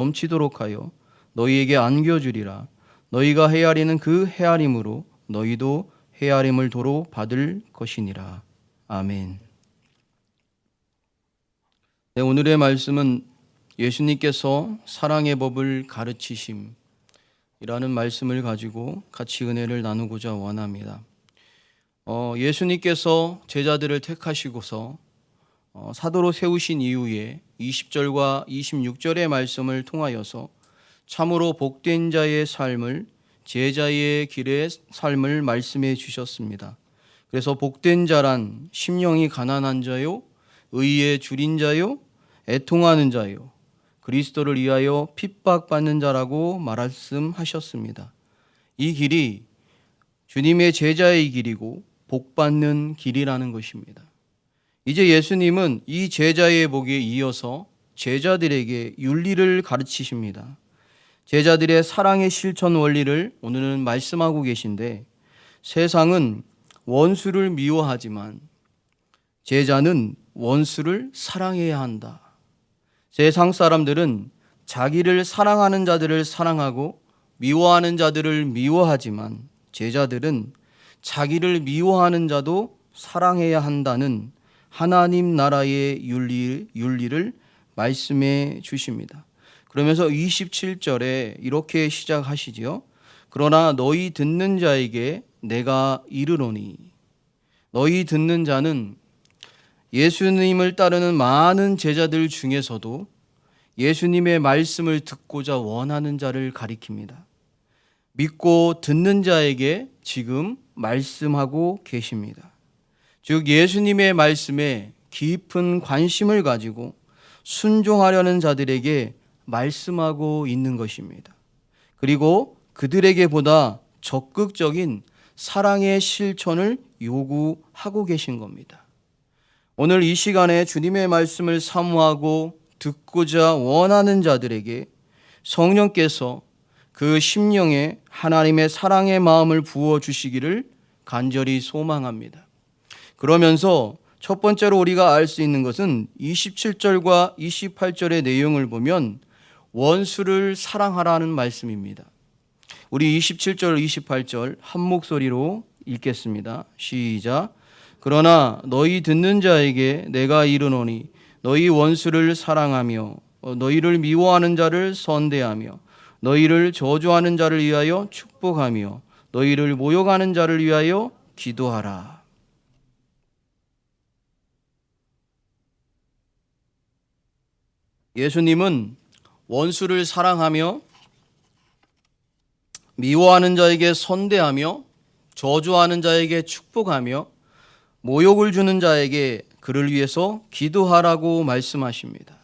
넘치도록 하여 너희에게 안겨주리라. 너희가 헤아리는 그 헤아림으로 너희도 헤아림을 도로 받을 것이니라. 아멘. 네, 오늘의 말씀은 예수님께서 사랑의 법을 가르치심이라는 말씀을 가지고 같이 은혜를 나누고자 원합니다. 예수님께서 제자들을 택하시고서 사도로 세우신 이후에 20절과 26절의 말씀을 통하여서 참으로 복된 자의 삶을, 제자의 길의 삶을 말씀해 주셨습니다. 그래서 복된 자란 심령이 가난한 자요, 의에 줄인 자요, 애통하는 자요, 그리스도를 위하여 핍박받는 자라고 말씀하셨습니다. 이 길이 주님의 제자의 길이고 복받는 길이라는 것입니다. 이제 예수님은 이 제자의 복에 이어서 제자들에게 윤리를 가르치십니다. 제자들의 사랑의 실천 원리를 오늘은 말씀하고 계신데, 세상은 원수를 미워하지만 제자는 원수를 사랑해야 한다. 세상 사람들은 자기를 사랑하는 자들을 사랑하고 미워하는 자들을 미워하지만 제자들은 자기를 미워하는 자도 사랑해야 한다는 하나님 나라의 윤리를 말씀해 주십니다. 그러면서 27절에 이렇게 시작하시지요. 그러나 너희 듣는 자에게 내가 이르노니. 너희 듣는 자는 예수님을 따르는 많은 제자들 중에서도 예수님의 말씀을 듣고자 원하는 자를 가리킵니다. 믿고 듣는 자에게 지금 말씀하고 계십니다. 즉 예수님의 말씀에 깊은 관심을 가지고 순종하려는 자들에게 말씀하고 있는 것입니다. 그리고 그들에게 보다 적극적인 사랑의 실천을 요구하고 계신 겁니다. 오늘 이 시간에 주님의 말씀을 사모하고 듣고자 원하는 자들에게 성령께서 그 심령에 하나님의 사랑의 마음을 부어주시기를 간절히 소망합니다. 그러면서 첫 번째로 우리가 알 수 있는 것은 27절과 28절의 내용을 보면 원수를 사랑하라는 말씀입니다. 우리 27절, 28절 한 목소리로 읽겠습니다. 시작. 그러나 너희 듣는 자에게 내가 이르노니 너희 원수를 사랑하며 너희를 미워하는 자를 선대하며 너희를 저주하는 자를 위하여 축복하며 너희를 모욕하는 자를 위하여 기도하라. 예수님은 원수를 사랑하며 미워하는 자에게 선대하며 저주하는 자에게 축복하며 모욕을 주는 자에게 그를 위해서 기도하라고 말씀하십니다.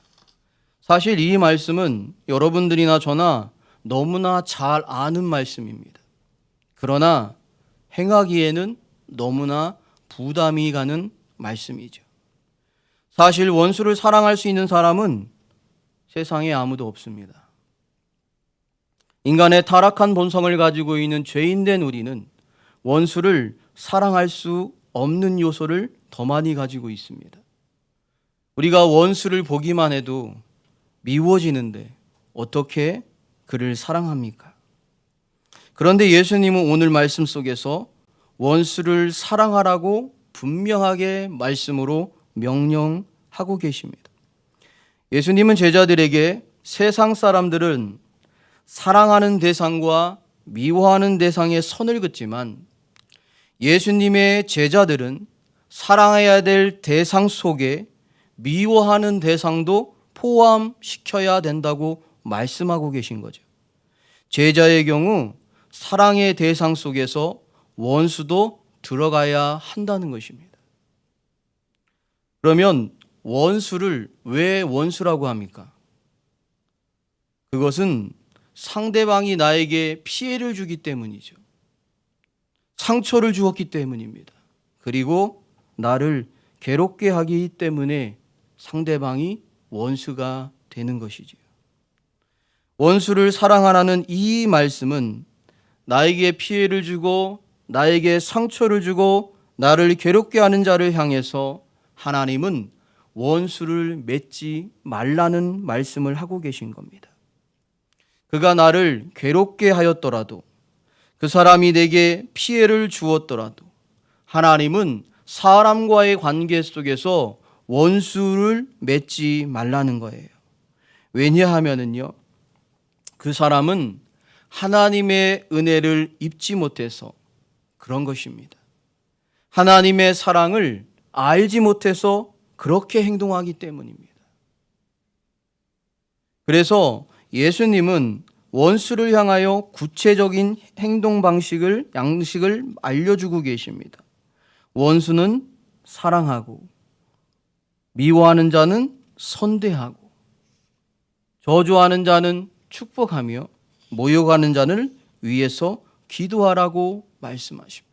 사실 이 말씀은 여러분들이나 저나 너무나 잘 아는 말씀입니다. 그러나 행하기에는 너무나 부담이 가는 말씀이죠. 사실 원수를 사랑할 수 있는 사람은 세상에 아무도 없습니다. 인간의 타락한 본성을 가지고 있는 죄인된 우리는 원수를 사랑할 수 없는 요소를 더 많이 가지고 있습니다. 우리가 원수를 보기만 해도 미워지는데 어떻게 그를 사랑합니까? 그런데 예수님은 오늘 말씀 속에서 원수를 사랑하라고 분명하게 말씀으로 명령하고 계십니다. 예수님은 제자들에게 세상 사람들은 사랑하는 대상과 미워하는 대상의 선을 긋지만 예수님의 제자들은 사랑해야 될 대상 속에 미워하는 대상도 포함시켜야 된다고 말씀하고 계신 거죠. 제자의 경우 사랑의 대상 속에서 원수도 들어가야 한다는 것입니다. 그러면 원수를 왜 원수라고 합니까? 그것은 상대방이 나에게 피해를 주기 때문이죠. 상처를 주었기 때문입니다. 그리고 나를 괴롭게 하기 때문에 상대방이 원수가 되는 것이지요. 원수를 사랑하라는 이 말씀은 나에게 피해를 주고 나에게 상처를 주고 나를 괴롭게 하는 자를 향해서 하나님은 원수를 맺지 말라는 말씀을 하고 계신 겁니다. 그가 나를 괴롭게 하였더라도, 그 사람이 내게 피해를 주었더라도 하나님은 사람과의 관계 속에서 원수를 맺지 말라는 거예요. 왜냐하면은요, 그 사람은 하나님의 은혜를 입지 못해서 그런 것입니다. 하나님의 사랑을 알지 못해서 그렇게 행동하기 때문입니다. 그래서 예수님은 원수를 향하여 구체적인 행동 방식을, 양식을 알려주고 계십니다. 원수는 사랑하고, 미워하는 자는 선대하고, 저주하는 자는 축복하며, 모욕하는 자를 위해서 기도하라고 말씀하십니다.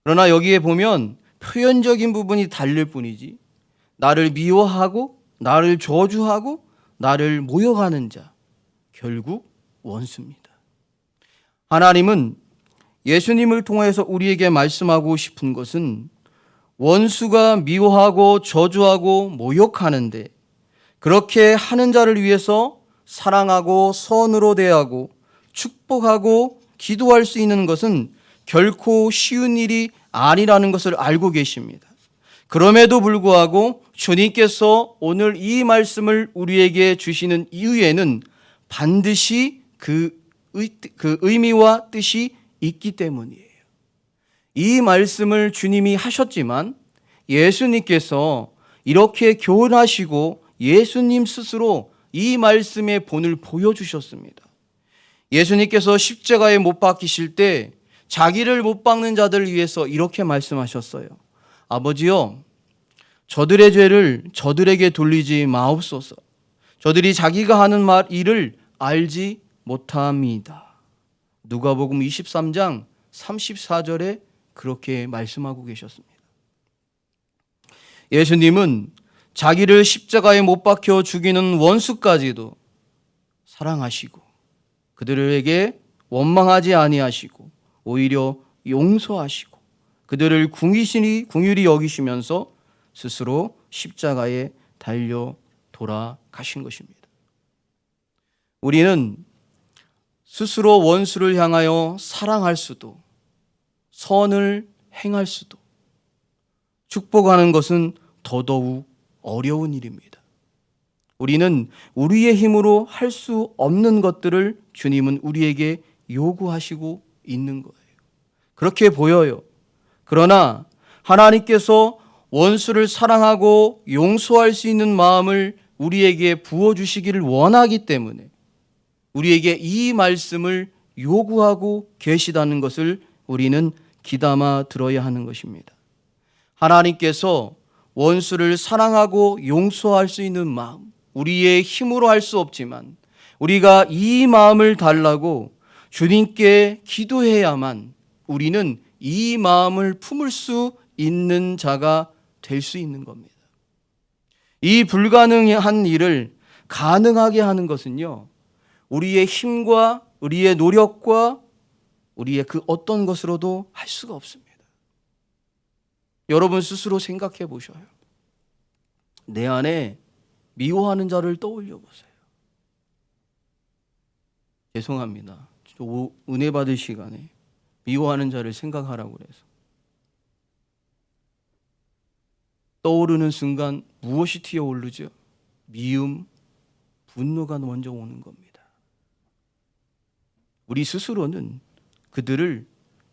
그러나 여기에 보면 표현적인 부분이 다를 뿐이지, 나를 미워하고, 나를 저주하고, 나를 모욕하는 자, 결국 원수입니다. 하나님은 예수님을 통해서 우리에게 말씀하고 싶은 것은 원수가 미워하고 저주하고 모욕하는데, 그렇게 하는 자를 위해서 사랑하고 선으로 대하고 축복하고 기도할 수 있는 것은 결코 쉬운 일이 아니라는 것을 알고 계십니다. 그럼에도 불구하고 주님께서 오늘 이 말씀을 우리에게 주시는 이유에는 반드시 그 의미와 뜻이 있기 때문이에요. 이 말씀을 주님이 하셨지만 예수님께서 이렇게 교훈하시고 예수님 스스로 이 말씀의 본을 보여주셨습니다. 예수님께서 십자가에 못 박히실 때 자기를 못 박는 자들을 위해서 이렇게 말씀하셨어요. 아버지요, 저들의 죄를 저들에게 돌리지 마옵소서. 저들이 자기가 하는 일을 알지 못합니다. 누가복음 23장 34절에 그렇게 말씀하고 계셨습니다. 예수님은 자기를 십자가에 못 박혀 죽이는 원수까지도 사랑하시고 그들에게 원망하지 아니하시고 오히려 용서하시고 그들을 긍휼히 여기시면서 스스로 십자가에 달려 돌아가신 것입니다. 우리는 스스로 원수를 향하여 사랑할 수도, 선을 행할 수도, 축복하는 것은 더더욱 어려운 일입니다. 우리는 우리의 힘으로 할 수 없는 것들을 주님은 우리에게 요구하시고 있는 거예요. 그렇게 보여요. 그러나 하나님께서 원수를 사랑하고 용서할 수 있는 마음을 우리에게 부어주시기를 원하기 때문에 우리에게 이 말씀을 요구하고 계시다는 것을 우리는 귀담아 들어야 하는 것입니다. 하나님께서 원수를 사랑하고 용서할 수 있는 마음, 우리의 힘으로 할 수 없지만 우리가 이 마음을 달라고 주님께 기도해야만 우리는 이 마음을 품을 수 있는 자가 될 수 있는 겁니다. 이 불가능한 일을 가능하게 하는 것은요, 우리의 힘과 우리의 노력과 우리의 그 어떤 것으로도 할 수가 없습니다. 여러분 스스로 생각해 보셔요. 내 안에 미워하는 자를 떠올려 보세요. 죄송합니다. 은혜 받을 시간에 미워하는 자를 생각하라고 그래서 떠오르는 순간 무엇이 튀어오르죠? 미움, 분노가 먼저 오는 겁니다. 우리 스스로는 그들을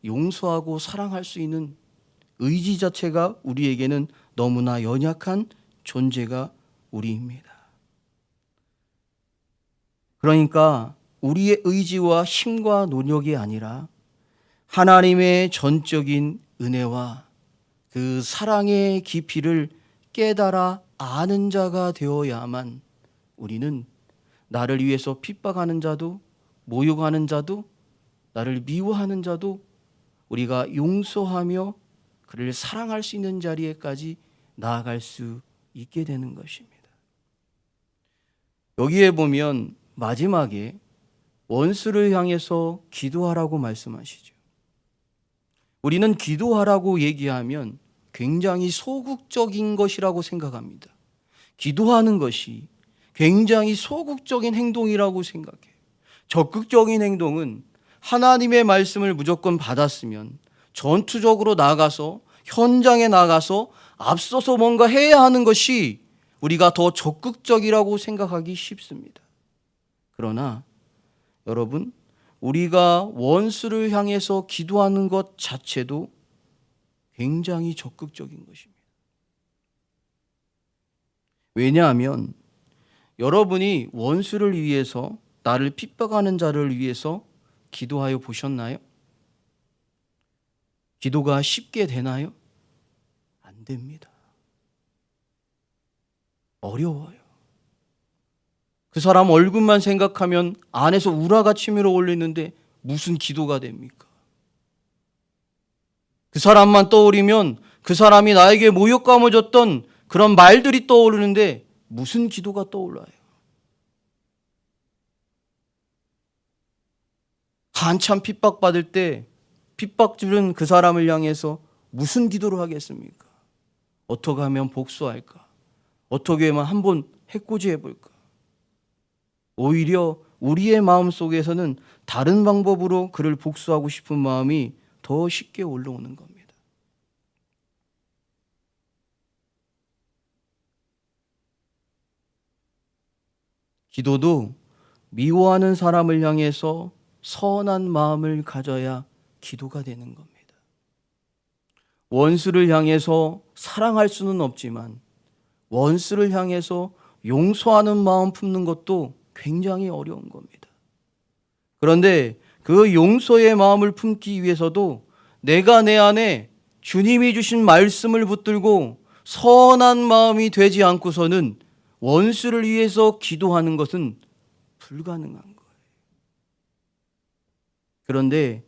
용서하고 사랑할 수 있는 의지 자체가 우리에게는 너무나 연약한 존재가 우리입니다. 그러니까 우리의 의지와 힘과 노력이 아니라 하나님의 전적인 은혜와 그 사랑의 깊이를 깨달아 아는 자가 되어야만 우리는 나를 위해서 핍박하는 자도 모욕하는 자도 나를 미워하는 자도 우리가 용서하며 그를 사랑할 수 있는 자리에까지 나아갈 수 있게 되는 것입니다. 여기에 보면 마지막에 원수를 향해서 기도하라고 말씀하시죠. 우리는 기도하라고 얘기하면 굉장히 소극적인 것이라고 생각합니다. 기도하는 것이 굉장히 소극적인 행동이라고 생각해요. 적극적인 행동은 하나님의 말씀을 무조건 받았으면 전투적으로 나가서 현장에 나가서 앞서서 뭔가 해야 하는 것이 우리가 더 적극적이라고 생각하기 쉽습니다. 그러나 여러분, 우리가 원수를 향해서 기도하는 것 자체도 굉장히 적극적인 것입니다. 왜냐하면 여러분이 원수를 위해서, 나를 핍박하는 자를 위해서 기도하여 보셨나요? 기도가 쉽게 되나요? 안 됩니다. 어려워요. 그 사람 얼굴만 생각하면 안에서 우라가 치밀어 올리는데 무슨 기도가 됩니까? 그 사람만 떠오르면 그 사람이 나에게 모욕감을 줬던 그런 말들이 떠오르는데 무슨 기도가 떠올라요? 한참 핍박받을 때 핍박 줄은 그 사람을 향해서 무슨 기도를 하겠습니까? 어떻게 하면 복수할까? 어떻게 하면 한번 해코지 해볼까? 오히려 우리의 마음 속에서는 다른 방법으로 그를 복수하고 싶은 마음이 더 쉽게 올라오는 겁니다. 기도도 미워하는 사람을 향해서 선한 마음을 가져야 기도가 되는 겁니다. 원수를 향해서 사랑할 수는 없지만 원수를 향해서 용서하는 마음 품는 것도 굉장히 어려운 겁니다. 그런데 그 용서의 마음을 품기 위해서도 내가 내 안에 주님이 주신 말씀을 붙들고 선한 마음이 되지 않고서는 원수를 위해서 기도하는 것은 불가능한 거예요. 그런데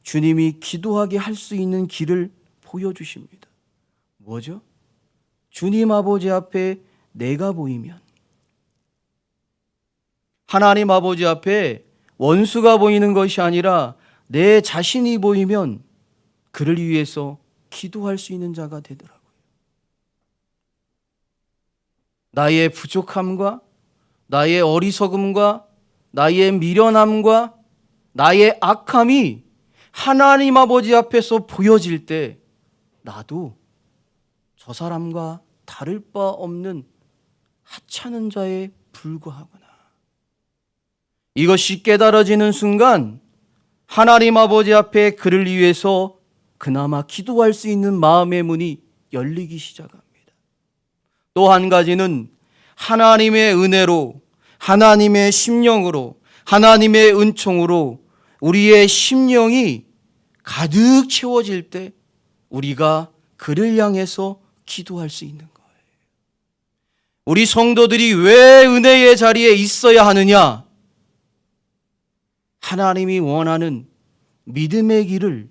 주님이 기도하게 할 수 있는 길을 보여주십니다. 뭐죠? 주님 아버지 앞에 내가 보이면, 하나님 아버지 앞에 원수가 보이는 것이 아니라 내 자신이 보이면 그를 위해서 기도할 수 있는 자가 되더라고요. 나의 부족함과 나의 어리석음과 나의 미련함과 나의 악함이 하나님 아버지 앞에서 보여질 때 나도 저 사람과 다를 바 없는 하찮은 자에 불과하구나. 이것이 깨달아지는 순간 하나님 아버지 앞에 그를 위해서 그나마 기도할 수 있는 마음의 문이 열리기 시작합니다. 또 한 가지는 하나님의 은혜로, 하나님의 심령으로, 하나님의 은총으로 우리의 심령이 가득 채워질 때 우리가 그를 향해서 기도할 수 있는 거예요. 우리 성도들이 왜 은혜의 자리에 있어야 하느냐? 하나님이 원하는 믿음의 길을,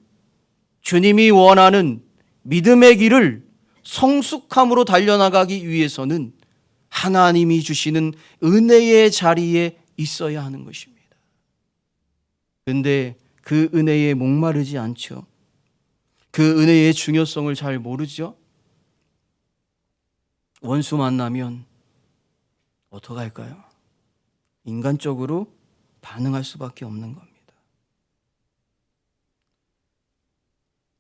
주님이 원하는 믿음의 길을 성숙함으로 달려나가기 위해서는 하나님이 주시는 은혜의 자리에 있어야 하는 것입니다. 그런데 그 은혜에 목마르지 않죠. 그 은혜의 중요성을 잘 모르죠. 원수 만나면 어떡할까요? 인간적으로 반응할 수밖에 없는 겁니다.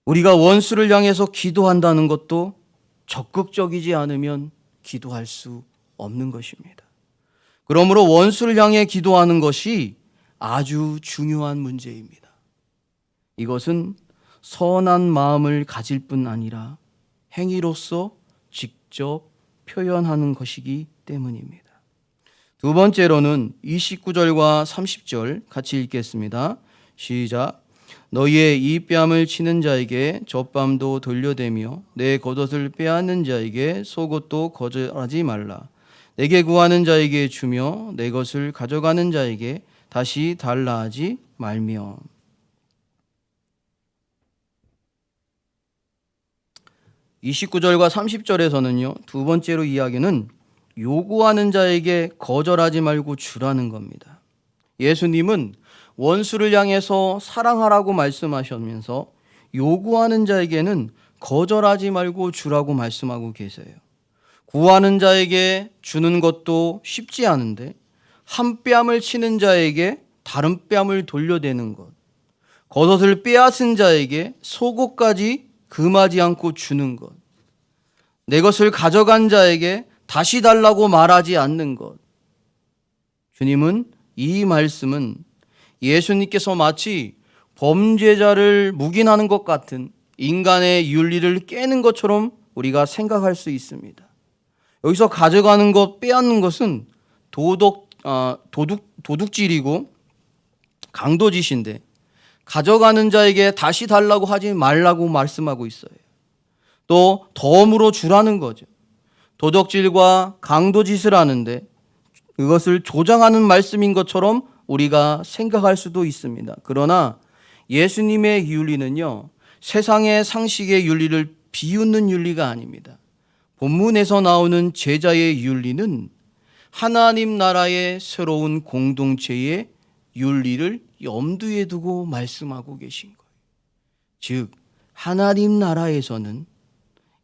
우리가 원수를 향해서 기도한다는 것도 적극적이지 않으면 기도할 수 없는 것입니다. 그러므로 원수를 향해 기도하는 것이 아주 중요한 문제입니다. 이것은 선한 마음을 가질 뿐 아니라 행위로서 직접 표현하는 것이기 때문입니다. 두 번째로는 29절과 30절 같이 읽겠습니다. 시작. 너희의 이 뺨을 치는 자에게 젖밤도 돌려대며 내 겉옷을 빼앗는 자에게 속옷도 거절하지 말라. 내게 구하는 자에게 주며 내 것을 가져가는 자에게 다시 달라 하지 말며. (29절과 30절에서는요) 두 번째로 이야기는 요구하는 자에게 거절하지 말고 주라는 겁니다. 예수님은 원수를 향해서 사랑하라고 말씀하시면서 요구하는 자에게는 거절하지 말고 주라고 말씀하고 계세요. 구하는 자에게 주는 것도 쉽지 않은데 한 뺨을 치는 자에게 다른 뺨을 돌려대는 것, 겉옷을 빼앗은 자에게 속옷까지 금하지 않고 주는 것, 내 것을 가져간 자에게 다시 달라고 말하지 않는 것. 주님은 이 말씀은 예수님께서 마치 범죄자를 묵인하는 것 같은 인간의 윤리를 깨는 것처럼 우리가 생각할 수 있습니다. 여기서 가져가는 것, 빼앗는 것은 도둑질이고 강도짓인데 가져가는 자에게 다시 달라고 하지 말라고 말씀하고 있어요. 또 덤으로 주라는 거죠. 도둑질과 강도짓을 하는데 그것을 조장하는 말씀인 것처럼 우리가 생각할 수도 있습니다. 그러나 예수님의 윤리는요, 세상의 상식의 윤리를 비웃는 윤리가 아닙니다. 본문에서 나오는 제자의 윤리는 하나님 나라의 새로운 공동체의 윤리를 염두에 두고 말씀하고 계신 거예요. 즉, 하나님 나라에서는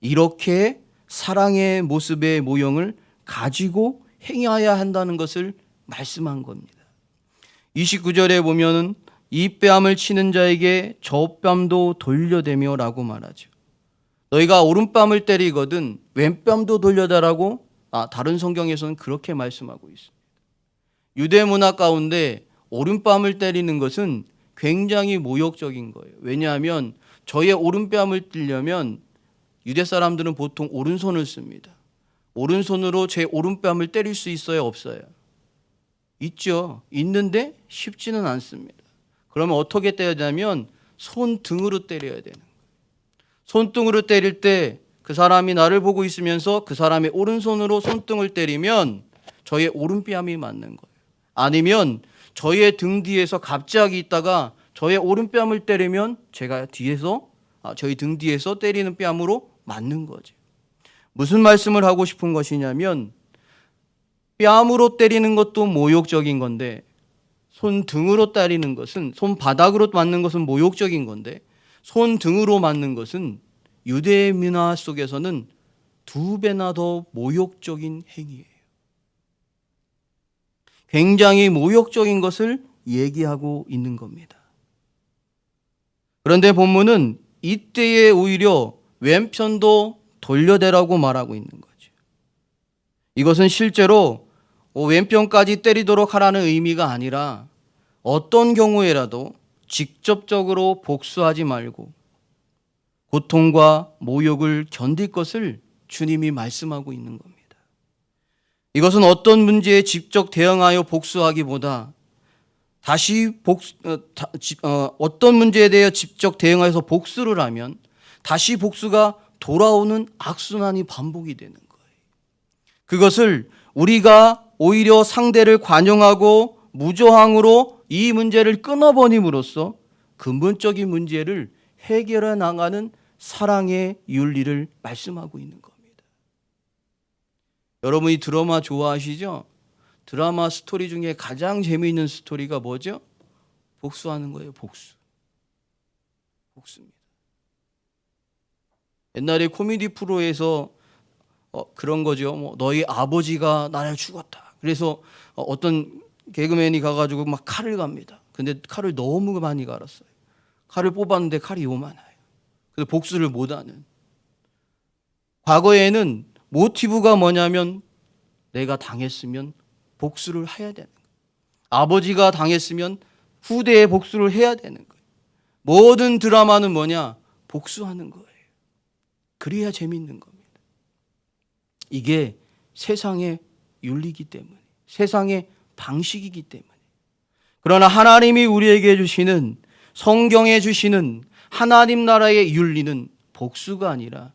이렇게 사랑의 모습의 모형을 가지고 행해야 한다는 것을 말씀한 겁니다. 29절에 보면은 이 뺨을 치는 자에게 저 뺨도 돌려대며 라고 말하죠. 너희가 오른뺨을 때리거든 왼뺨도 돌려다라고 다른 성경에서는 그렇게 말씀하고 있습니다. 유대 문화 가운데 오른뺨을 때리는 것은 굉장히 모욕적인 거예요. 왜냐하면 저의 오른뺨을 찌려면 유대 사람들은 보통 오른손을 씁니다. 오른손으로 제 오른뺨을 때릴 수 있어요, 없어요? 있죠. 있는데 쉽지는 않습니다. 그러면 어떻게 때리냐면 손등으로 때려야 되는 거예요. 손등으로 때릴 때 그 사람이 나를 보고 있으면서 그 사람의 오른손으로 손등을 때리면 저의 오른뺨이 맞는 거예요. 아니면 저의 등 뒤에서 갑자기 있다가 저의 오른뺨을 때리면 제가 뒤에서 저희 등 뒤에서 때리는 뺨으로 맞는 거죠. 무슨 말씀을 하고 싶은 것이냐면 뺨으로 때리는 것도 모욕적인 건데 손등으로 때리는 것은, 손바닥으로 맞는 것은 모욕적인 건데 손등으로 맞는 것은 유대 문화 속에서는 2배나 더 모욕적인 행위예요. 굉장히 모욕적인 것을 얘기하고 있는 겁니다. 그런데 본문은 이때에 오히려 왼편도 돌려대라고 말하고 있는 거죠. 이것은 실제로 왼편까지 때리도록 하라는 의미가 아니라 어떤 경우에라도 직접적으로 복수하지 말고 고통과 모욕을 견딜 것을 주님이 말씀하고 있는 겁니다. 이것은 어떤 문제에 직접 대응하여 복수하기보다 어떤 문제에 대해 직접 대응해서 복수를 하면 다시 복수가 돌아오는 악순환이 반복이 되는 거예요. 그것을 우리가 오히려 상대를 관용하고 무저항으로 이 문제를 끊어버림으로써 근본적인 문제를 해결해 나가는 사랑의 윤리를 말씀하고 있는 겁니다. 여러분이 드라마 좋아하시죠? 드라마 스토리 중에 가장 재미있는 스토리가 뭐죠? 복수하는 거예요. 복수입니다. 옛날에 코미디 프로에서 그런 거죠. 너희 아버지가 나를 죽었다. 그래서 어떤 개그맨이 가가지고 막 칼을 갑니다. 근데 칼을 너무 많이 갈았어요. 칼을 뽑았는데 칼이 요만해요. 그래서 복수를 못하는. 과거에는 모티브가 뭐냐면 내가 당했으면 복수를 해야 되는 거예요. 아버지가 당했으면 후대에 복수를 해야 되는 거예요. 모든 드라마는 뭐냐? 복수하는 거예요. 그래야 재밌는 겁니다. 이게 세상의 윤리이기 때문에, 세상의 방식이기 때문에. 그러나 하나님이 우리에게 주시는, 성경에 주시는 하나님 나라의 윤리는 복수가 아니라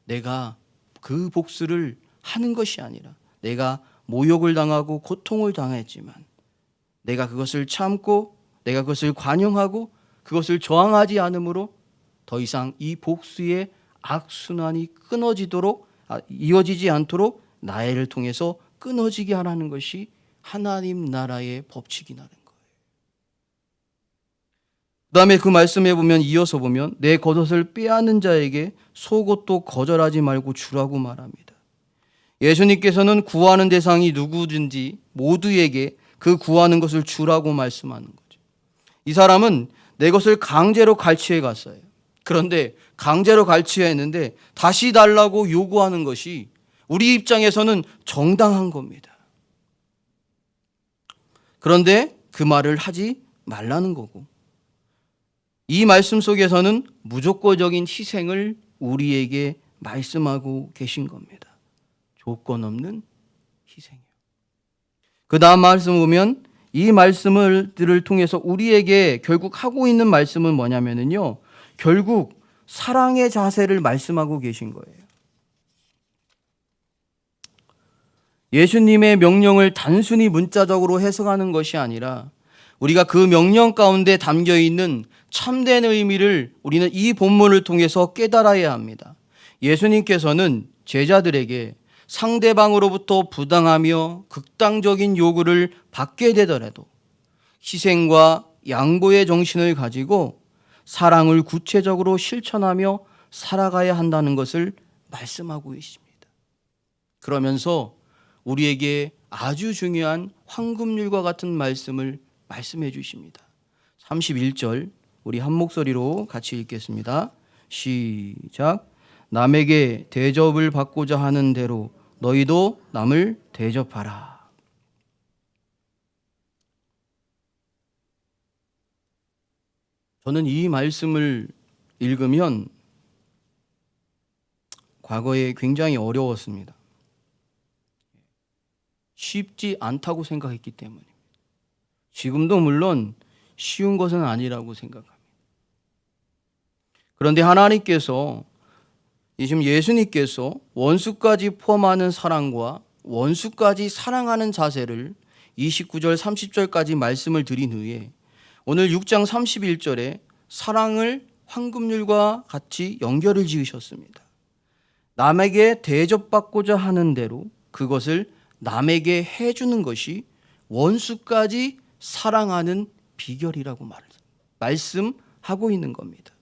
내가 그 복수를 하는 것이 아니라 내가 모욕을 당하고 고통을 당했지만 내가 그것을 참고 내가 그것을 관용하고 그것을 저항하지 않으므로 더 이상 이 복수의 악순환이 이어지지 않도록 나를 통해서 끊어지게 하라는 것이 하나님 나라의 법칙이라는 거예요. 그 다음에 그 말씀에 보면 이어서 보면 내 겉옷을 빼앗는 자에게 속옷도 거절하지 말고 주라고 말합니다. 예수님께서는 구하는 대상이 누구든지 모두에게 그 구하는 것을 주라고 말씀하는 거죠. 이 사람은 내 것을 강제로 갈취해 갔어요. 그런데 강제로 갈취했는데 다시 달라고 요구하는 것이 우리 입장에서는 정당한 겁니다. 그런데 그 말을 하지 말라는 거고, 이 말씀 속에서는 무조건적인 희생을 우리에게 말씀하고 계신 겁니다. 조건 없는 희생이요. 그 다음 말씀 보면 이 말씀들을 통해서 우리에게 결국 하고 있는 말씀은 뭐냐면요, 결국 사랑의 자세를 말씀하고 계신 거예요. 예수님의 명령을 단순히 문자적으로 해석하는 것이 아니라 우리가 그 명령 가운데 담겨 있는 참된 의미를 우리는 이 본문을 통해서 깨달아야 합니다. 예수님께서는 제자들에게 상대방으로부터 부당하며 극단적인 요구를 받게 되더라도 희생과 양보의 정신을 가지고 사랑을 구체적으로 실천하며 살아가야 한다는 것을 말씀하고 계십니다. 그러면서 우리에게 아주 중요한 황금률과 같은 말씀을 말씀해 주십니다. 31절 우리 한 목소리로 같이 읽겠습니다. 시작. 남에게 대접을 받고자 하는 대로 너희도 남을 대접하라. 저는 이 말씀을 읽으면 과거에 굉장히 어려웠습니다. 쉽지 않다고 생각했기 때문입니다. 지금도 물론 쉬운 것은 아니라고 생각합니다. 그런데 하나님께서, 지금 예수님께서 원수까지 포함하는 사랑과 원수까지 사랑하는 자세를 29절 30절까지 말씀을 드린 후에 오늘 6장 31절에 사랑을 황금률과 같이 연결을 지으셨습니다. 남에게 대접받고자 하는 대로 그것을 남에게 해주는 것이 원수까지 사랑하는 비결이라고 말씀하고 있는 겁니다.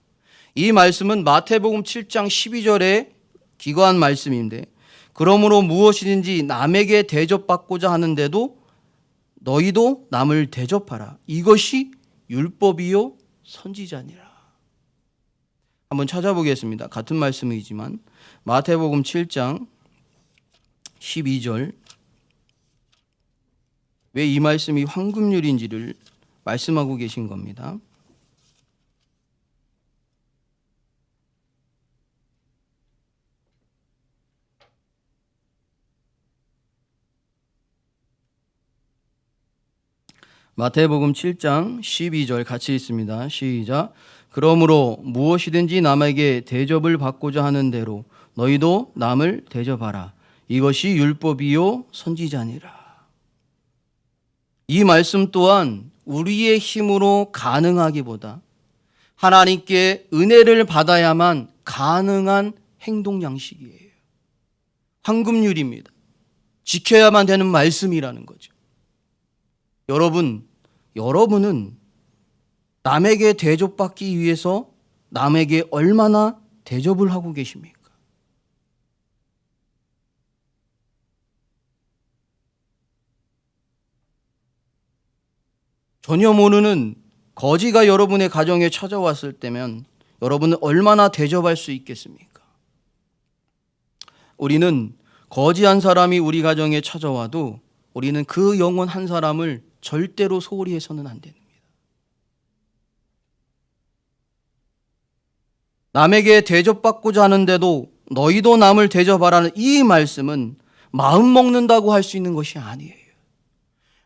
이 말씀은 마태복음 7장 12절에 기거한 말씀인데, 그러므로 무엇이든지 남에게 대접받고자 하는데도 너희도 남을 대접하라. 이것이 율법이요 선지자니라. 한번 찾아보겠습니다. 같은 말씀이지만 마태복음 7장 12절, 왜 이 말씀이 황금률인지를 말씀하고 계신 겁니다. 마태복음 7장 12절 같이 읽습니다. 시작. 그러므로 무엇이든지 남에게 대접을 받고자 하는 대로 너희도 남을 대접하라. 이것이 율법이요 선지자니라. 이 말씀 또한 우리의 힘으로 가능하기보다 하나님께 은혜를 받아야만 가능한 행동 양식이에요. 황금률입니다. 지켜야만 되는 말씀이라는 거죠. 여러분은 남에게 대접받기 위해서 남에게 얼마나 대접을 하고 계십니까? 전혀 모르는 거지가 여러분의 가정에 찾아왔을 때면 여러분은 얼마나 대접할 수 있겠습니까? 우리는 거지 한 사람이 우리 가정에 찾아와도 우리는 그 영혼 한 사람을 절대로 소홀히 해서는 안 됩니다. 남에게 대접받고자 하는데도 너희도 남을 대접하라는 이 말씀은 마음 먹는다고 할 수 있는 것이 아니에요.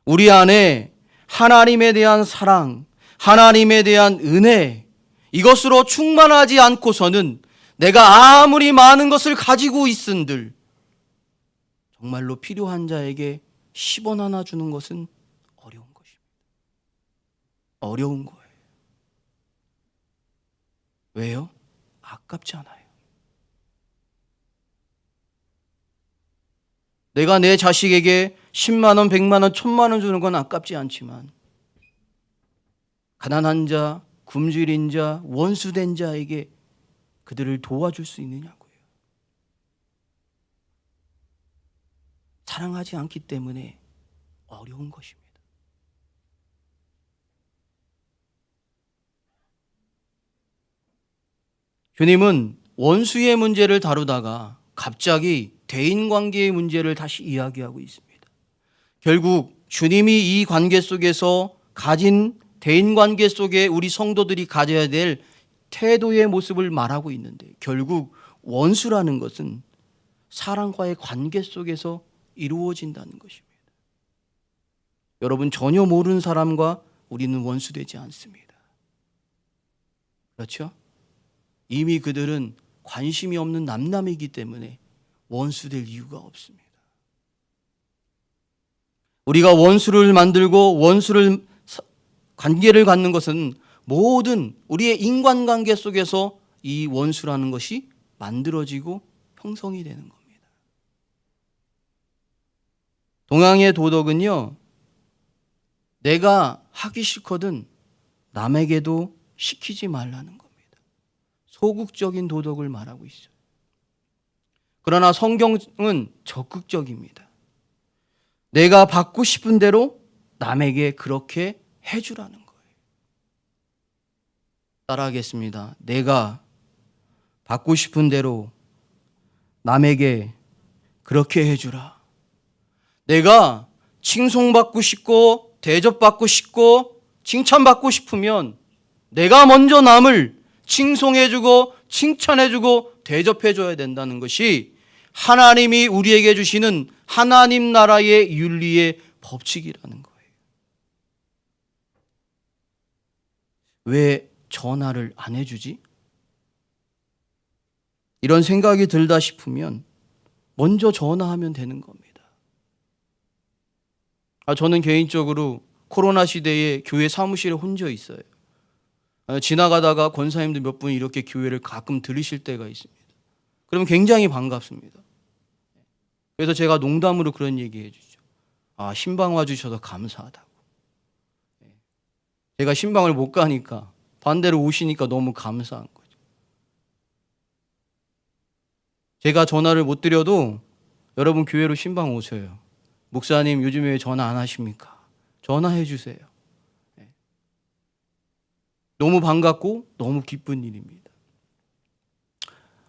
우리 안에 하나님에 대한 사랑, 하나님에 대한 은혜, 이것으로 충만하지 않고서는 내가 아무리 많은 것을 가지고 있은들 정말로 필요한 자에게 10원 하나 주는 것은 어려운 것입니다. 어려운 거예요. 왜요? 아깝지 않아요. 내가 내 자식에게 10만 원, 100만 원, 1000만 원 주는 건 아깝지 않지만 가난한 자, 굶주린 자, 원수된 자에게 그들을 도와줄 수 있느냐고요. 사랑하지 않기 때문에 어려운 것입니다. 주님은 원수의 문제를 다루다가 갑자기 대인관계의 문제를 다시 이야기하고 있습니다. 결국 주님이 이 관계 속에서 가진 대인관계 속에 우리 성도들이 가져야 될 태도의 모습을 말하고 있는데, 결국 원수라는 것은 사람과의 관계 속에서 이루어진다는 것입니다. 여러분, 전혀 모르는 사람과 우리는 원수되지 않습니다. 그렇죠? 이미 그들은 관심이 없는 남남이기 때문에 원수될 이유가 없습니다. 우리가 원수를 만들고 원수를 관계를 갖는 것은 모든 우리의 인간관계 속에서 이 원수라는 것이 만들어지고 형성이 되는 겁니다. 동양의 도덕은요, 내가 하기 싫거든 남에게도 시키지 말라는 겁니다. 소극적인 도덕을 말하고 있어요. 그러나 성경은 적극적입니다. 내가 받고 싶은 대로 남에게 그렇게 해주라는 거예요. 따라하겠습니다. 내가 받고 싶은 대로 남에게 그렇게 해주라. 내가 칭송받고 싶고 대접받고 싶고 칭찬받고 싶으면 내가 먼저 남을 칭송해주고 칭찬해주고 대접해줘야 된다는 것이 하나님이 우리에게 주시는 하나님 나라의 윤리의 법칙이라는 거예요. 왜 전화를 안 해주지? 이런 생각이 들다 싶으면 먼저 전화하면 되는 겁니다. 저는 개인적으로 코로나 시대에 교회 사무실에 혼자 있어요. 지나가다가 권사님들 몇 분이 이렇게 교회를 가끔 들으실 때가 있습니다. 그러면 굉장히 반갑습니다. 그래서 제가 농담으로 그런 얘기 해주죠. 신방 와주셔서 감사하다고. 제가 신방을 못 가니까 반대로 오시니까 너무 감사한 거죠. 제가 전화를 못 드려도 여러분 교회로 신방 오세요. 목사님 요즘에 왜 전화 안 하십니까? 전화해 주세요. 너무 반갑고 너무 기쁜 일입니다.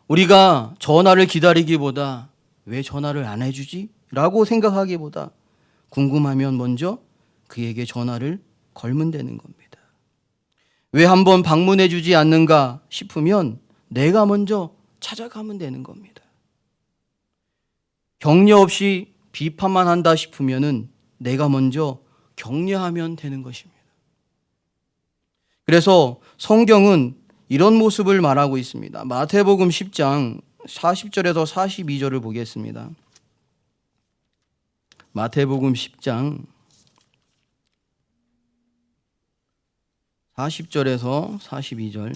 우리가 전화를 기다리기보다 왜 전화를 안 해주지? 라고 생각하기보다 궁금하면 먼저 그에게 전화를 걸면 되는 겁니다. 왜 한번 방문해 주지 않는가 싶으면 내가 먼저 찾아가면 되는 겁니다. 격려 없이 비판만 한다 싶으면은 내가 먼저 격려하면 되는 것입니다. 그래서 성경은 이런 모습을 말하고 있습니다. 마태복음 10장 40절에서 42절을 보겠습니다. 마태복음 10장 40절에서 42절.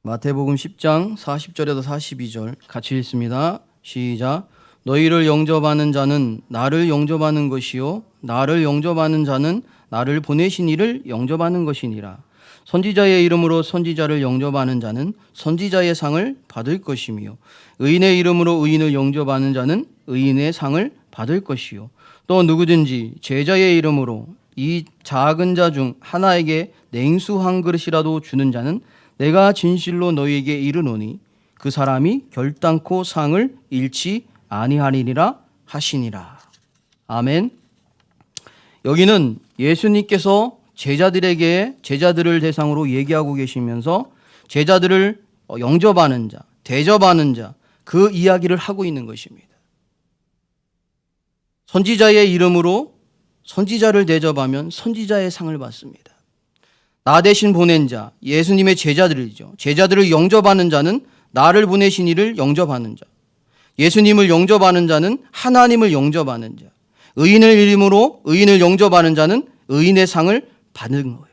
마태복음 10장 40절에서 42절 같이 읽습니다. 시작. 너희를 영접하는 자는 나를 영접하는 것이요 나를 영접하는 자는 나를 보내신 이를 영접하는 것이니라. 선지자의 이름으로 선지자를 영접하는 자는 선지자의 상을 받을 것이며 의인의 이름으로 의인을 영접하는 자는 의인의 상을 받을 것이요 또 누구든지 제자의 이름으로 이 작은 자 중 하나에게 냉수 한 그릇이라도 주는 자는 내가 진실로 너희에게 이르노니 그 사람이 결단코 상을 잃지 아니하리니라 하시니라. 아멘. 여기는 예수님께서 제자들을 대상으로 얘기하고 계시면서 제자들을 영접하는 자, 대접하는 자, 그 이야기를 하고 있는 것입니다. 선지자의 이름으로 선지자를 대접하면 선지자의 상을 받습니다. 나 대신 보낸 자, 예수님의 제자들이죠. 제자들을 영접하는 자는 나를 보내신 이를 영접하는 자. 예수님을 영접하는 자는 하나님을 영접하는 자. 의인을 이름으로 의인을 영접하는 자는 의인의 상을 받는 거예요.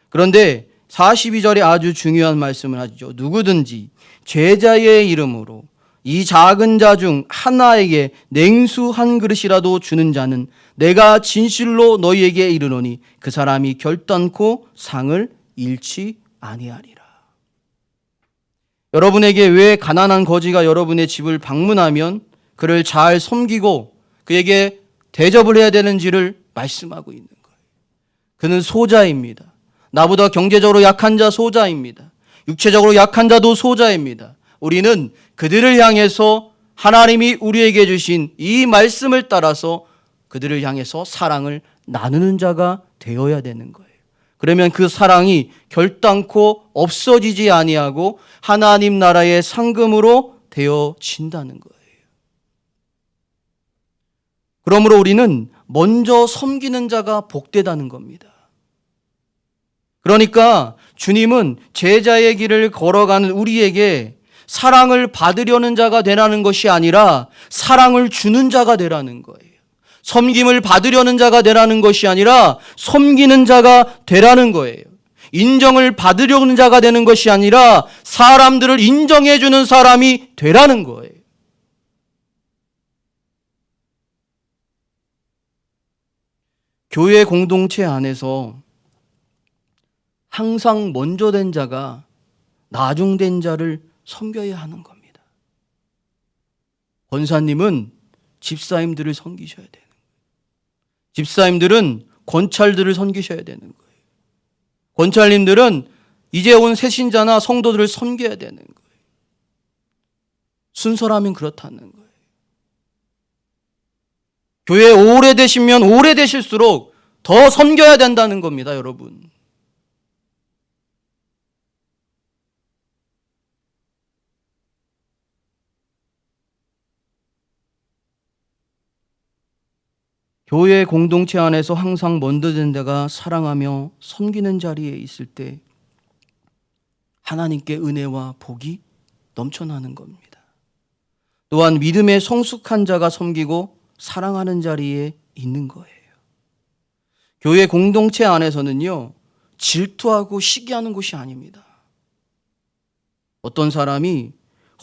그런데 42절에 아주 중요한 말씀을 하죠. 누구든지 제자의 이름으로 이 작은 자 중 하나에게 냉수 한 그릇이라도 주는 자는 내가 진실로 너희에게 이르노니 그 사람이 결단코 상을 잃지 아니하리라. 여러분에게 왜 가난한 거지가 여러분의 집을 방문하면 그를 잘 섬기고 그에게 대접을 해야 되는지를 말씀하고 있는 거예요. 그는 소자입니다. 나보다 경제적으로 약한 자 소자입니다. 육체적으로 약한 자도 소자입니다. 우리는 그들을 향해서 하나님이 우리에게 주신 이 말씀을 따라서 그들을 향해서 사랑을 나누는 자가 되어야 되는 거예요. 그러면 그 사랑이 결단코 없어지지 아니하고 하나님 나라의 상금으로 되어진다는 거예요. 그러므로 우리는 먼저 섬기는 자가 복되다는 겁니다. 그러니까 주님은 제자의 길을 걸어가는 우리에게 사랑을 받으려는 자가 되라는 것이 아니라 사랑을 주는 자가 되라는 거예요. 섬김을 받으려는 자가 되라는 것이 아니라 섬기는 자가 되라는 거예요. 인정을 받으려는 자가 되는 것이 아니라 사람들을 인정해 주는 사람이 되라는 거예요. 교회 공동체 안에서 항상 먼저 된 자가 나중된 자를 섬겨야 하는 겁니다. 권사님은 집사님들을 섬기셔야 되는 거예요. 집사님들은 권찰들을 섬기셔야 되는 거예요. 권찰님들은 이제 온 새신자나 성도들을 섬겨야 되는 거예요. 순서라면 그렇다는 거예요. 교회에 오래되시면 오래되실수록 더 섬겨야 된다는 겁니다, 여러분. 교회 공동체 안에서 항상 먼저 된 자가 사랑하며 섬기는 자리에 있을 때 하나님께 은혜와 복이 넘쳐나는 겁니다. 또한 믿음의 성숙한 자가 섬기고 사랑하는 자리에 있는 거예요. 교회 공동체 안에서는요, 질투하고 시기하는 곳이 아닙니다. 어떤 사람이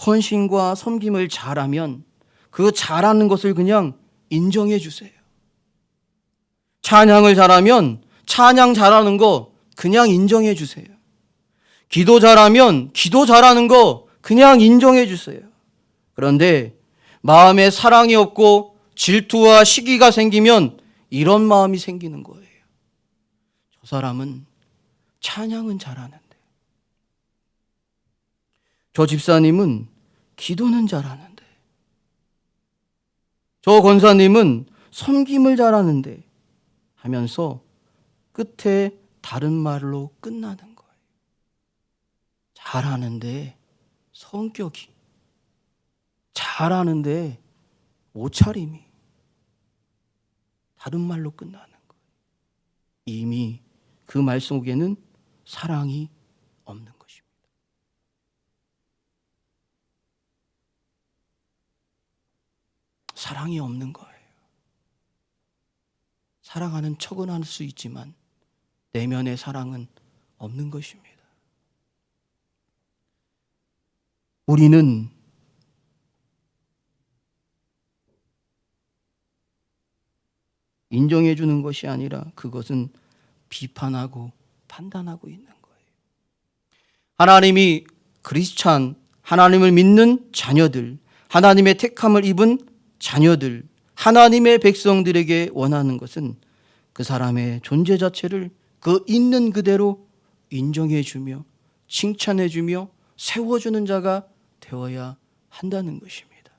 헌신과 섬김을 잘하면 그 잘하는 것을 그냥 인정해 주세요. 찬양을 잘하면 찬양 잘하는 거 그냥 인정해 주세요. 기도 잘하면 기도 잘하는 거 그냥 인정해 주세요. 그런데 마음에 사랑이 없고 질투와 시기가 생기면 이런 마음이 생기는 거예요. 저 사람은 찬양은 잘하는데, 저 집사님은 기도는 잘하는데, 저 권사님은 섬김을 잘하는데 하면서 끝에 다른 말로 끝나는 거예요. 잘하는데 성격이, 잘하는데 옷차림이 다른 말로 끝나는 거예요. 이미 그 말 속에는 사랑이 없는 것입니다. 사랑이 없는 거예요. 사랑하는 척은 할 수 있지만 내면의 사랑은 없는 것입니다. 우리는 인정해 주는 것이 아니라 그것은 비판하고 판단하고 있는 거예요. 하나님이 크리스찬, 하나님을 믿는 자녀들, 하나님의 택함을 입은 자녀들, 하나님의 백성들에게 원하는 것은 그 사람의 존재 자체를 그 있는 그대로 인정해 주며 칭찬해 주며 세워주는 자가 되어야 한다는 것입니다.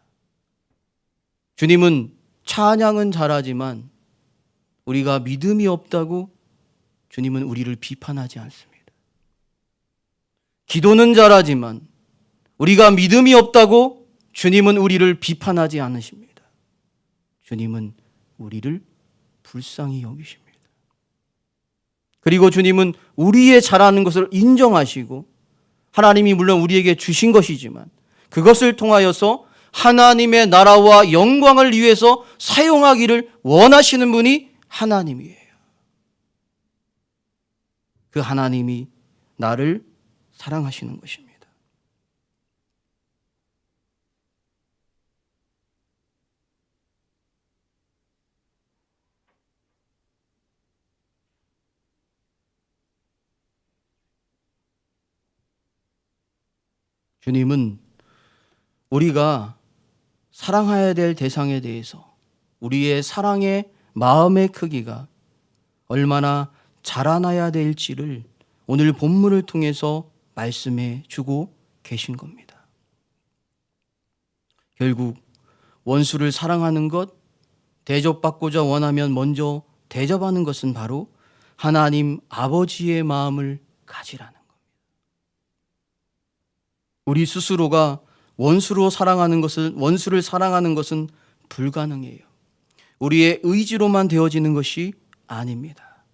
주님은 찬양은 잘하지만 우리가 믿음이 없다고 주님은 우리를 비판하지 않습니다. 기도는 잘하지만 우리가 믿음이 없다고 주님은 우리를 비판하지 않으십니다. 주님은 우리를 불쌍히 여기십니다. 그리고 주님은 우리의 잘하는 것을 인정하시고 하나님이 물론 우리에게 주신 것이지만 그것을 통하여서 하나님의 나라와 영광을 위해서 사용하기를 원하시는 분이 하나님이에요. 그 하나님이 나를 사랑하시는 것입니다. 주님은 우리가 사랑해야 될 대상에 대해서 우리의 사랑의 마음의 크기가 얼마나 자라나야 될지를 오늘 본문을 통해서 말씀해 주고 계신 겁니다. 결국 원수를 사랑하는 것, 대접받고자 원하면 먼저 대접하는 것은 바로 하나님 아버지의 마음을 가지라는 겁니다. 우리 스스로가 원수를 사랑하는 것은 불가능해요. 우리의 의지로만 되어지는 것이 아닙니다.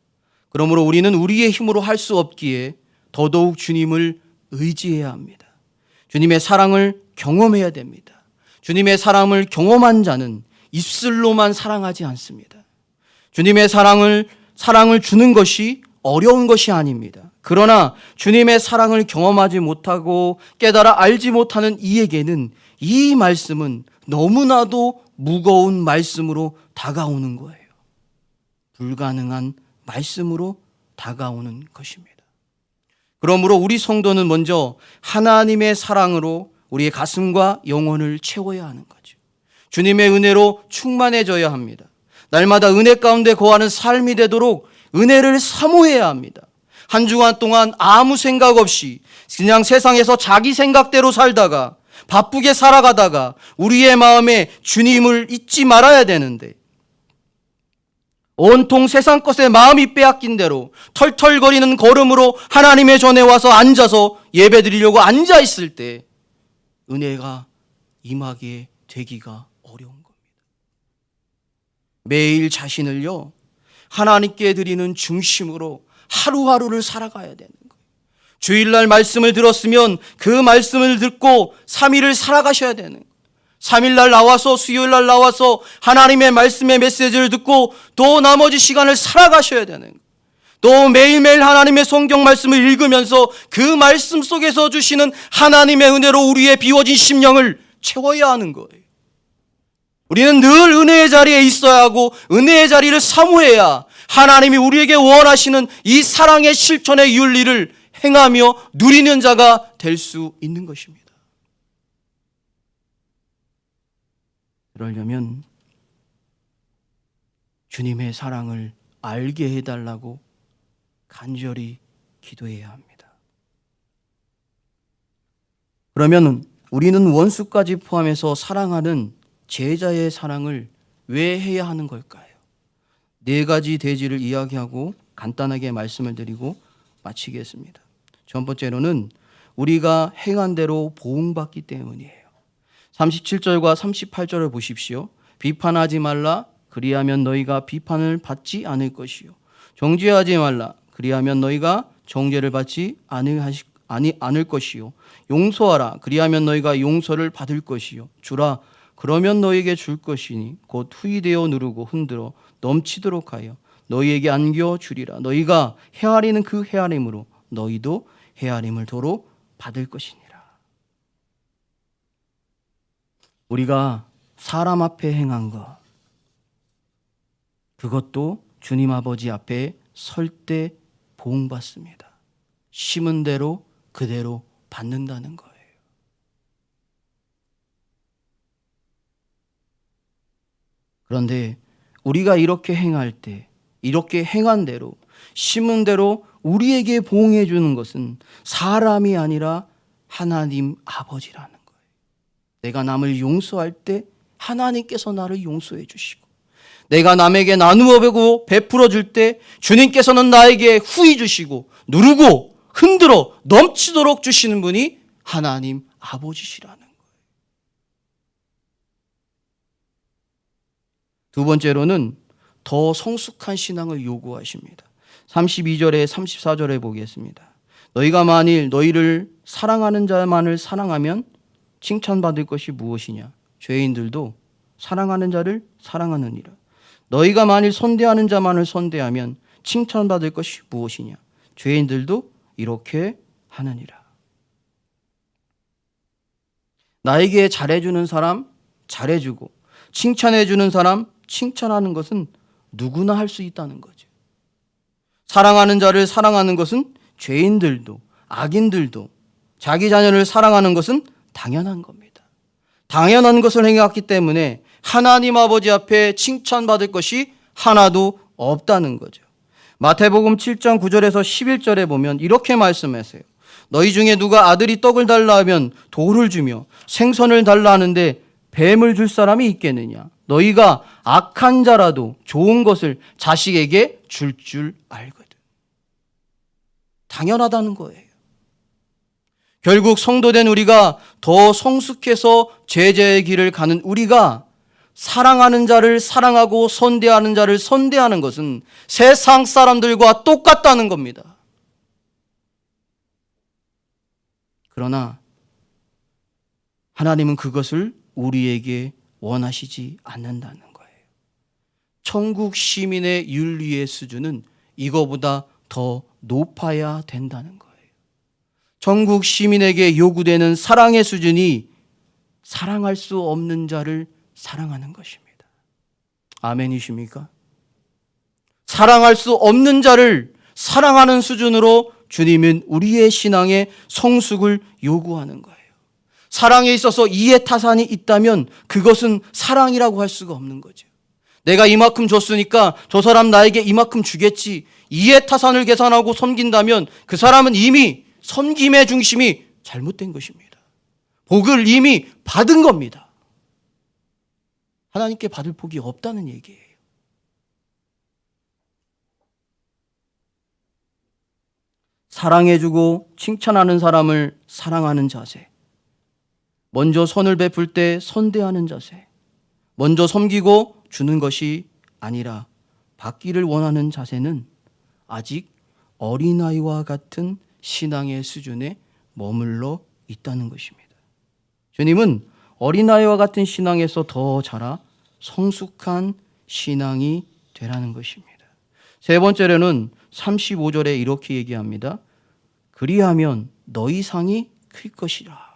그러므로 우리는 우리의 힘으로 할 수 없기에 더더욱 주님을 의지해야 합니다. 주님의 사랑을 경험해야 됩니다. 주님의 사랑을 경험한 자는 입술로만 사랑하지 않습니다. 주님의 사랑을 주는 것이 어려운 것이 아닙니다. 그러나 주님의 사랑을 경험하지 못하고 깨달아 알지 못하는 이에게는 이 말씀은 너무나도 무거운 말씀으로 다가오는 거예요. 불가능한 말씀으로 다가오는 것입니다. 그러므로 우리 성도는 먼저 하나님의 사랑으로 우리의 가슴과 영혼을 채워야 하는 거죠. 주님의 은혜로 충만해져야 합니다. 날마다 은혜 가운데 거하는 삶이 되도록 은혜를 사모해야 합니다. 한 주간 동안 아무 생각 없이 그냥 세상에서 자기 생각대로 살다가 바쁘게 살아가다가 우리의 마음에 주님을 잊지 말아야 되는데 온통 세상 것에 마음이 빼앗긴 대로 털털거리는 걸음으로 하나님의 전에 와서 앉아서 예배드리려고 앉아 있을 때 은혜가 임하게 되기가 어려운 겁니다. 매일 자신을요 하나님께 드리는 중심으로 하루하루를 살아가야 되는 거예요. 주일날 말씀을 들었으면 그 말씀을 듣고 3일을 살아가셔야 되는 거예요. 3일날 나와서 수요일날 나와서 하나님의 말씀의 메시지를 듣고 또 나머지 시간을 살아가셔야 되는 거예요. 또 매일매일 하나님의 성경 말씀을 읽으면서 그 말씀 속에서 주시는 하나님의 은혜로 우리의 비워진 심령을 채워야 하는 거예요. 우리는 늘 은혜의 자리에 있어야 하고 은혜의 자리를 사모해야 하나님이 우리에게 원하시는 이 사랑의 실천의 윤리를 행하며 누리는 자가 될 수 있는 것입니다. 그러려면 주님의 사랑을 알게 해달라고 간절히 기도해야 합니다. 그러면 우리는 원수까지 포함해서 사랑하는 제자의 사랑을 왜 해야 하는 걸까요? 4가지 대지를 이야기하고 간단하게 말씀을 드리고 마치겠습니다. 첫 번째로는 우리가 행한 대로 보응받기 때문이에요. 37절과 38절을 보십시오. 비판하지 말라. 그리하면 너희가 비판을 받지 않을 것이요. 정죄하지 말라. 그리하면 너희가 정죄를 받지 않을 것이요. 용서하라. 그리하면 너희가 용서를 받을 것이요. 주라. 그러면 너희에게 줄 것이니 곧 후이되어 누르고 흔들어 넘치도록 하여 너희에게 안겨 주리라. 너희가 헤아리는 그 헤아림으로 너희도 헤아림을 도로 받을 것이니라. 우리가 사람 앞에 행한 것, 그것도 주님 아버지 앞에 설 때 보응받습니다. 심은 대로 그대로 받는다는 거예요. 그런데 우리가 이렇게 행할 때, 이렇게 행한 대로, 심은 대로 우리에게 보응해 주는 것은 사람이 아니라 하나님 아버지라는 거예요. 내가 남을 용서할 때 하나님께서 나를 용서해 주시고, 내가 남에게 나누어 배고 베풀어 줄 때 주님께서는 나에게 후히 주시고 누르고 흔들어 넘치도록 주시는 분이 하나님 아버지시라는 거예요. 두 번째로는 더 성숙한 신앙을 요구하십니다. 32절에 34절에 보겠습니다. 너희가 만일 너희를 사랑하는 자만을 사랑하면 칭찬받을 것이 무엇이냐? 죄인들도 사랑하는 자를 사랑하느니라. 너희가 만일 선대하는 자만을 선대하면 칭찬받을 것이 무엇이냐? 죄인들도 이렇게 하느니라. 나에게 잘해주는 사람 잘해주고 칭찬해주는 사람 칭찬하는 것은 누구나 할 수 있다는 거죠. 사랑하는 자를 사랑하는 것은 죄인들도 악인들도 자기 자녀를 사랑하는 것은 당연한 겁니다. 당연한 것을 행했기 때문에 하나님 아버지 앞에 칭찬받을 것이 하나도 없다는 거죠. 마태복음 7장 9절에서 11절에 보면 이렇게 말씀하세요. 너희 중에 누가 아들이 떡을 달라 하면 돌을 주며 생선을 달라 하는데 뱀을 줄 사람이 있겠느냐? 너희가 악한 자라도 좋은 것을 자식에게 줄 알거든. 당연하다는 거예요. 결국 성도된 우리가 더 성숙해서 제자의 길을 가는 우리가 사랑하는 자를 사랑하고 선대하는 자를 선대하는 것은 세상 사람들과 똑같다는 겁니다. 그러나 하나님은 그것을 우리에게 원하시지 않는다는 거예요. 천국 시민의 윤리의 수준은 이거보다 더 높아야 된다는 거예요. 천국 시민에게 요구되는 사랑의 수준이 사랑할 수 없는 자를 사랑하는 것입니다. 아멘이십니까? 사랑할 수 없는 자를 사랑하는 수준으로 주님은 우리의 신앙의 성숙을 요구하는 거예요. 사랑에 있어서 이해타산이 있다면 그것은 사랑이라고 할 수가 없는 거죠. 내가 이만큼 줬으니까 저 사람 나에게 이만큼 주겠지. 이해타산을 계산하고 섬긴다면 그 사람은 이미 섬김의 중심이 잘못된 것입니다. 복을 이미 받은 겁니다. 하나님께 받을 복이 없다는 얘기예요. 사랑해주고 칭찬하는 사람을 사랑하는 자세, 먼저 선을 베풀 때 선대하는 자세, 먼저 섬기고 주는 것이 아니라 받기를 원하는 자세는 아직 어린아이와 같은 신앙의 수준에 머물러 있다는 것입니다. 주님은 어린아이와 같은 신앙에서 더 자라 성숙한 신앙이 되라는 것입니다. 세 번째로는 35절에 이렇게 얘기합니다. 그리하면 너희 상이 클 것이라.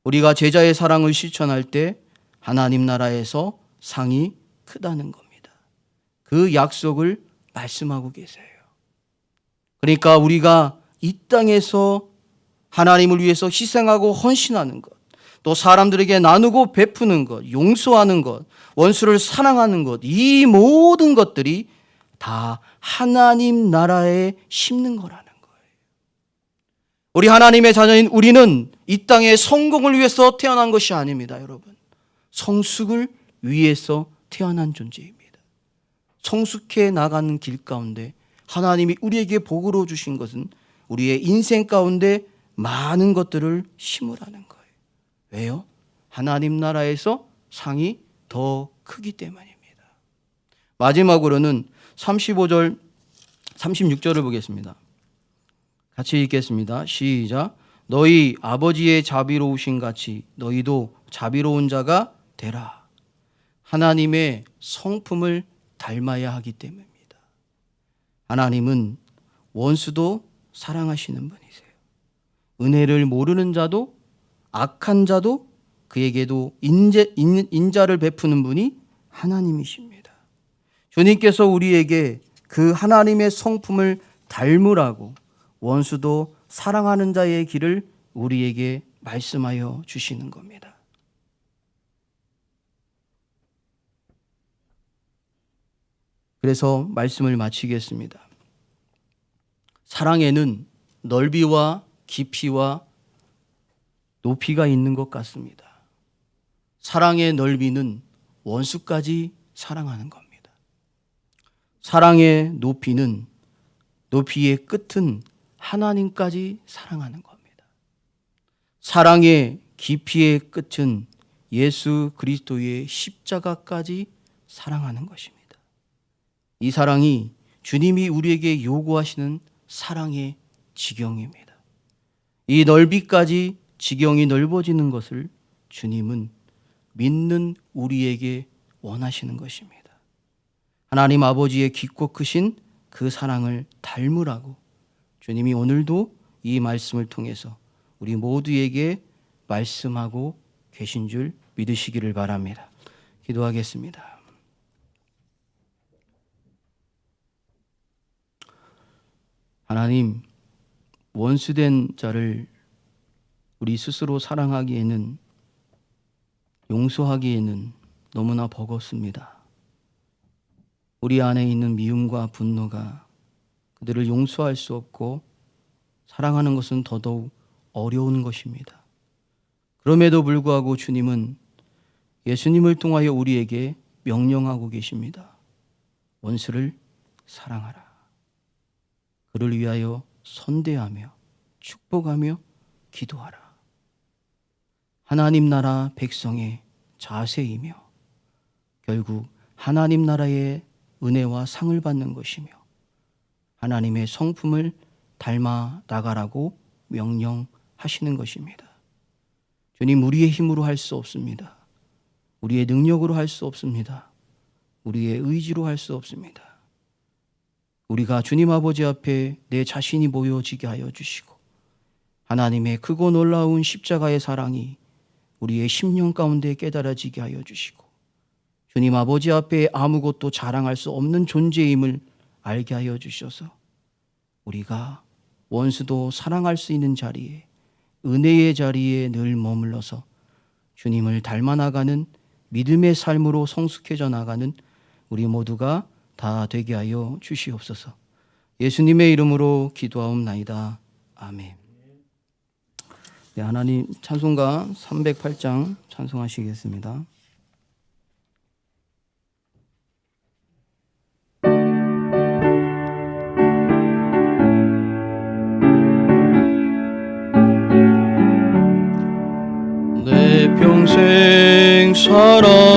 우리가 제자의 사랑을 실천할 때 하나님 나라에서 상이 크다는 겁니다. 그 약속을 말씀하고 계세요. 그러니까 우리가 이 땅에서 하나님을 위해서 희생하고 헌신하는 것, 또 사람들에게 나누고 베푸는 것, 용서하는 것, 원수를 사랑하는 것, 이 모든 것들이 다 하나님 나라에 심는 거라는 거예요. 우리 하나님의 자녀인 우리는 이 땅에 성공을 위해서 태어난 것이 아닙니다, 여러분. 성숙을 위해서 태어난 존재입니다. 성숙해 나가는 길 가운데 하나님이 우리에게 복으로 주신 것은 우리의 인생 가운데 많은 것들을 심으라는 거예요. 왜요? 하나님 나라에서 상이 더 크기 때문입니다. 마지막으로는 35절, 36절을 보겠습니다. 같이 읽겠습니다. 시작. 너희 아버지의 자비로우신 같이 너희도 자비로운 자가 되라. 하나님의 성품을 닮아야 하기 때문입니다. 하나님은 원수도 사랑하시는 분이세요. 은혜를 모르는 자도 악한 자도 그에게도 인자를 베푸는 분이 하나님이십니다. 주님께서 우리에게 그 하나님의 성품을 닮으라고 원수도 사랑하는 자의 길을 우리에게 말씀하여 주시는 겁니다. 그래서 말씀을 마치겠습니다. 사랑에는 넓이와 깊이와 높이가 있는 것 같습니다. 사랑의 넓이는 원수까지 사랑하는 겁니다. 사랑의 높이는 높이의 끝은 하나님까지 사랑하는 겁니다. 사랑의 깊이의 끝은 예수 그리스도의 십자가까지 사랑하는 것입니다. 이 사랑이 주님이 우리에게 요구하시는 사랑의 지경입니다. 이 넓이까지 지경이 넓어지는 것을 주님은 믿는 우리에게 원하시는 것입니다. 하나님 아버지의 깊고 크신 그 사랑을 닮으라고 주님이 오늘도 이 말씀을 통해서 우리 모두에게 말씀하고 계신 줄 믿으시기를 바랍니다. 기도하겠습니다. 하나님, 원수된 자를 우리 스스로 사랑하기에는 용서하기에는 너무나 버겁습니다. 우리 안에 있는 미움과 분노가 그들을 용서할 수 없고 사랑하는 것은 더더욱 어려운 것입니다. 그럼에도 불구하고 주님은 예수님을 통하여 우리에게 명령하고 계십니다. 원수를 사랑하라. 그를 위하여 선대하며 축복하며 기도하라. 하나님 나라 백성의 자세이며 결국 하나님 나라의 은혜와 상을 받는 것이며 하나님의 성품을 닮아 나가라고 명령하시는 것입니다. 주님, 우리의 힘으로 할 수 없습니다. 우리의 능력으로 할 수 없습니다. 우리의 의지로 할 수 없습니다. 우리가 주님 아버지 앞에 내 자신이 모여지게 하여 주시고 하나님의 크고 놀라운 십자가의 사랑이 우리의 심령 가운데 깨달아지게 하여 주시고 주님 아버지 앞에 아무것도 자랑할 수 없는 존재임을 알게 하여 주셔서 우리가 원수도 사랑할 수 있는 자리에, 은혜의 자리에 늘 머물러서 주님을 닮아 나가는 믿음의 삶으로 성숙해져 나가는 우리 모두가 다 되게 하여 주시옵소서. 예수님의 이름으로 기도하옵나이다. 아멘. 네, 하나님 찬송가 308장 찬송하시겠습니다. 내 평생 살아